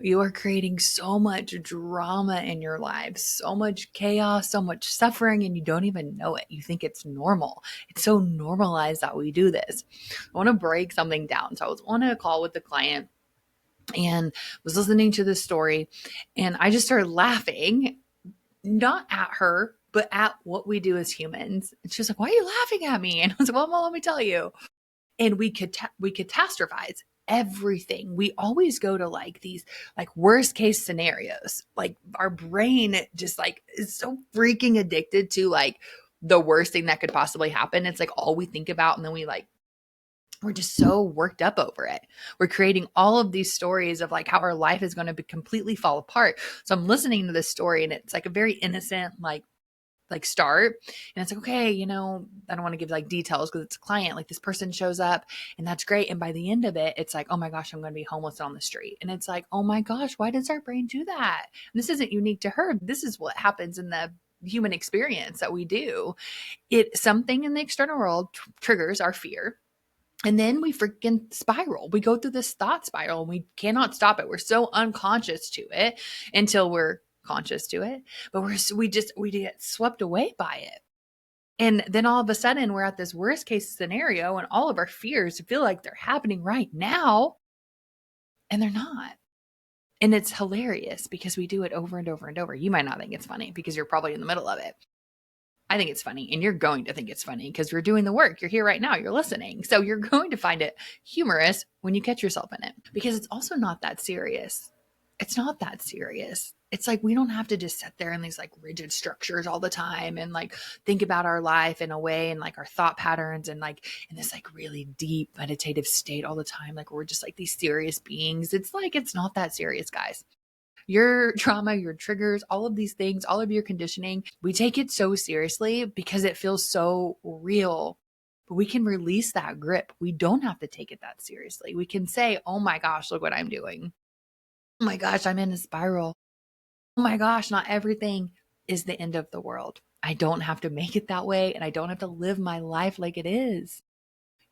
You are creating so much drama in your life, so much chaos, so much suffering, and you don't even know it. You think it's normal. It's so normalized that we do this. I want to break something down. So I was on a call with the client and was listening to this story, and I just started laughing, not at her, but at what we do as humans. And she was like, "Why are you laughing at me?" And I was like, "Well, let me tell you." And we catastrophize everything. We always go to like these like worst case scenarios. Like our brain just like is so freaking addicted to like the worst thing that could possibly happen. It's like all we think about, and then we're just so worked up over it. We're creating all of these stories of like how our life is going to be completely fall apart. So I'm listening to this story, and it's like a very innocent like start, and it's like, okay, I don't want to give like details because it's a client, like this person shows up and that's great, and by the end of it it's like, oh my gosh, I'm going to be homeless on the street. And it's like, oh my gosh, why does our brain do that? And this isn't unique to her. This is what happens in the human experience that we do. It something in the external world triggers our fear, and then we freaking spiral. We go through this thought spiral and we cannot stop it. We're so unconscious to it until we're conscious to it, but we get swept away by it. And then all of a sudden we're at this worst case scenario, and all of our fears feel like they're happening right now, and they're not. And it's hilarious because we do it over and over and over. You might not think it's funny because you're probably in the middle of it. I think it's funny, and you're going to think it's funny because you're doing the work. You're here right now. You're listening. So you're going to find it humorous when you catch yourself in it, because it's also not that serious. It's not that serious. It's like we don't have to just sit there in these like rigid structures all the time and like think about our life in a way and like our thought patterns and like in this like really deep meditative state all the time. Like we're just like these serious beings. It's like it's not that serious, guys. Your trauma, your triggers, all of these things, all of your conditioning, we take it so seriously because it feels so real. But we can release that grip. We don't have to take it that seriously. We can say, oh my gosh, look what I'm doing. Oh my gosh, I'm in a spiral. Oh my gosh, not everything is the end of the world. I don't have to make it that way, and I don't have to live my life like it is.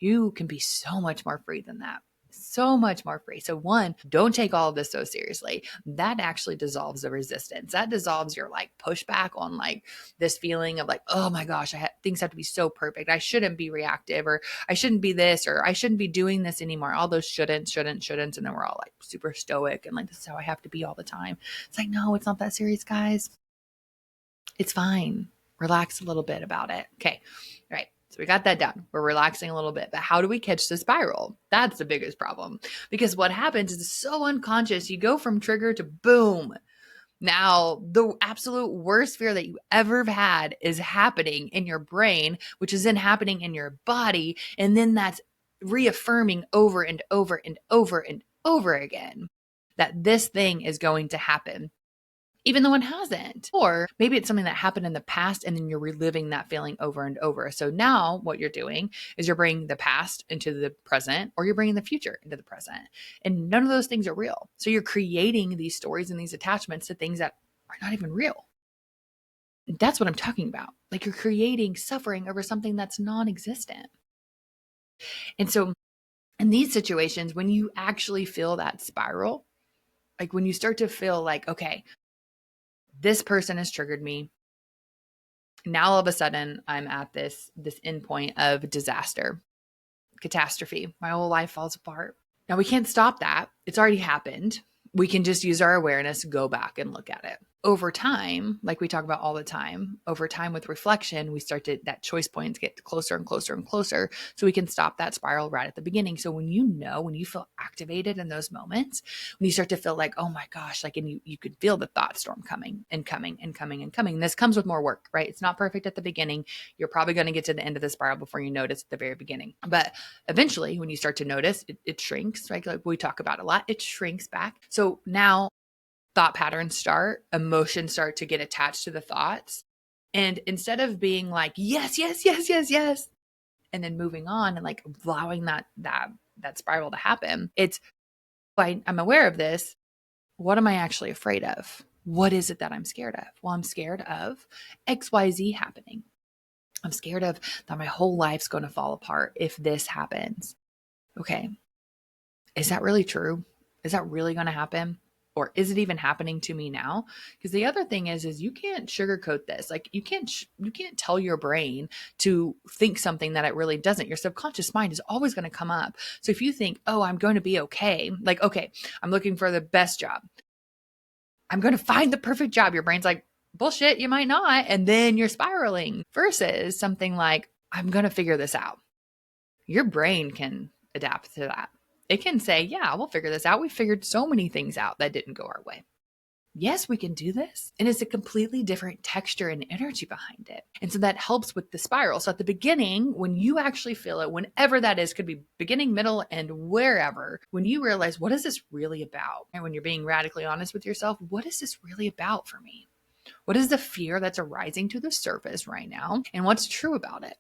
You can be so much more free than that. So much more free. So, one, don't take all of this so seriously. That actually dissolves the resistance. That dissolves your like pushback on like this feeling of like, oh my gosh, things have to be so perfect. I shouldn't be reactive, or I shouldn't be this, or I shouldn't be doing this anymore. All those shouldn't. And then we're all like super stoic and like, this is how I have to be all the time. It's like, no, it's not that serious, guys. It's fine. Relax a little bit about it. Okay. All right. So we got that done. We're relaxing a little bit, but how do we catch the spiral? That's the biggest problem, because what happens is so unconscious. You go from trigger to boom. Now, the absolute worst fear that you ever had is happening in your brain, which is then happening in your body. And then that's reaffirming over and over and over and over again that this thing is going to happen, even though it hasn't. Or maybe it's something that happened in the past and then you're reliving that feeling over and over. So now what you're doing is you're bringing the past into the present, or you're bringing the future into the present. And none of those things are real. So you're creating these stories and these attachments to things that are not even real. That's what I'm talking about. Like you're creating suffering over something that's non existent. And so in these situations, when you actually feel that spiral, like when you start to feel like, okay, this person has triggered me. Now all of a sudden I'm at this endpoint of disaster, catastrophe. My whole life falls apart. Now we can't stop that. It's already happened. We can just use our awareness, go back and look at it. Over time, like we talk about all the time, over time with reflection, we start to, that choice points get closer and closer and closer. So we can stop that spiral right at the beginning. So when when you feel activated in those moments, when you start to feel like, oh my gosh, like, and you could feel the thought storm coming and coming and coming and coming. And this comes with more work, right? It's not perfect at the beginning. You're probably going to get to the end of the spiral before you notice at the very beginning. But eventually, when you start to notice, it shrinks, right? Like we talk about a lot, it shrinks back. So now thought patterns start, emotions start to get attached to the thoughts. And instead of being like, yes, yes, yes, yes, yes, and then moving on and like allowing that spiral to happen, it's, I'm aware of this. What am I actually afraid of? What is it that I'm scared of? Well, I'm scared of XYZ happening. I'm scared of that my whole life's going to fall apart if this happens. Okay. Is that really true? Is that really going to happen? Or is it even happening to me now? Because the other thing is you can't sugarcoat this. Like you can't tell your brain to think something that it really doesn't. Your subconscious mind is always going to come up. So if you think, oh, I'm going to be okay, like, okay, I'm looking for the best job. I'm going to find the perfect job. Your brain's like, bullshit, you might not. And then you're spiraling versus something like, I'm going to figure this out. Your brain can adapt to that. It can say, yeah, we'll figure this out. We figured so many things out that didn't go our way. Yes, we can do this. And it's a completely different texture and energy behind it. And so that helps with the spiral. So at the beginning, when you actually feel it, whenever that is, could be beginning, middle, and wherever, when you realize, what is this really about? And when you're being radically honest with yourself, what is this really about for me? What is the fear that's arising to the surface right now? And what's true about it?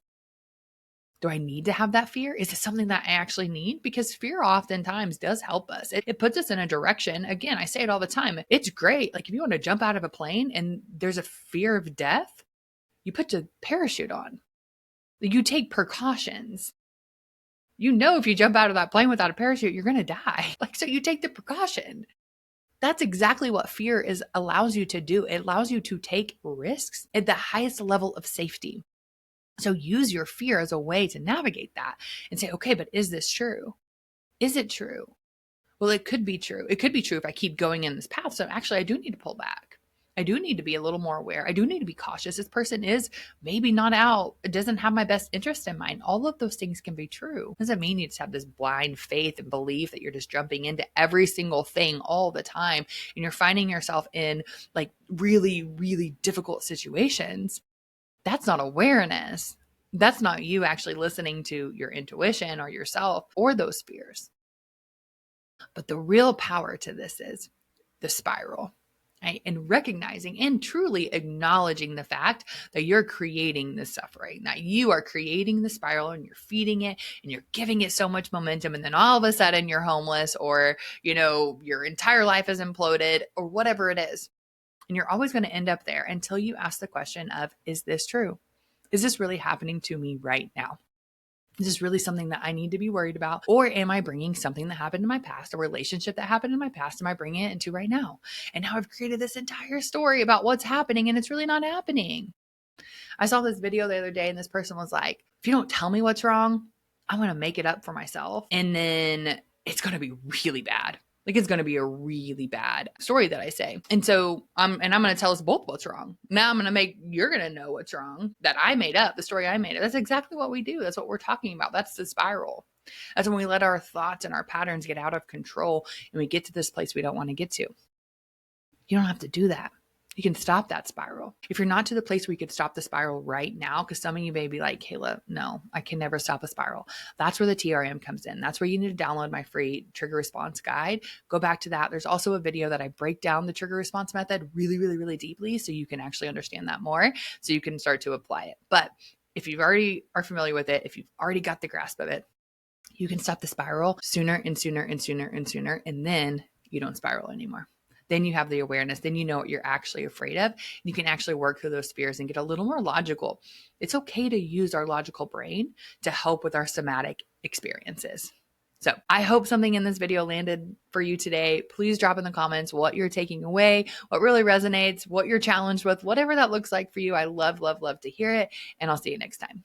Do I need to have that fear? Is it something that I actually need? Because fear oftentimes does help us. It puts us in a direction. Again, I say it all the time. It's great. Like if you want to jump out of a plane and there's a fear of death, you put a parachute on. You take precautions. You know, if you jump out of that plane without a parachute, you're going to die. Like, so you take the precaution. That's exactly what fear allows you to do. It allows you to take risks at the highest level of safety. So use your fear as a way to navigate that and say, okay, but is this true? Is it true? Well, it could be true. It could be true if I keep going in this path. So actually, I do need to pull back. I do need to be a little more aware. I do need to be cautious. This person is maybe not out. It doesn't have my best interest in mind. All of those things can be true. Doesn't mean you just have this blind faith and belief that you're just jumping into every single thing all the time. And you're finding yourself in like really, really difficult situations. That's not awareness. That's not you actually listening to your intuition or yourself or those fears. But the real power to this is the spiral, right? And recognizing and truly acknowledging the fact that you're creating the suffering, that you are creating the spiral and you're feeding it and you're giving it so much momentum. And then all of a sudden you're homeless or, your entire life is imploded or whatever it is. And you're always going to end up there until you ask the question of, is this true? Is this really happening to me right now? Is this really something that I need to be worried about? Or am I bringing something that happened in my past, a relationship that happened in my past, am I bringing it into right now? And now I've created this entire story about what's happening and it's really not happening. I saw this video the other day and this person was like, if you don't tell me what's wrong, I'm going to make it up for myself. And then it's going to be really bad. Like it's going to be a really bad story that I say. And so I'm going to tell us both what's wrong. Now you're going to know what's wrong that I made up, the story I made up. That's exactly what we do. That's what we're talking about. That's the spiral. That's when we let our thoughts and our patterns get out of control and we get to this place we don't want to get to. You don't have to do that. You can stop that spiral. If you're not to the place where you could stop the spiral right now, because some of you may be like, Kayla, no, I can never stop a spiral. That's where the TRM comes in. That's where you need to download my free trigger response guide. Go back to that. There's also a video that I break down the trigger response method really, really, really deeply so you can actually understand that more, so you can start to apply it. But if you already are familiar with it, if you've already got the grasp of it, you can stop the spiral sooner and sooner and sooner and sooner, and then you don't spiral anymore. Then you have the awareness. Then you know what you're actually afraid of. You can actually work through those fears and get a little more logical. It's okay to use our logical brain to help with our somatic experiences. So I hope something in this video landed for you today. Please drop in the comments what you're taking away, what really resonates, what you're challenged with, whatever that looks like for you. I love, love, love to hear it. And I'll see you next time.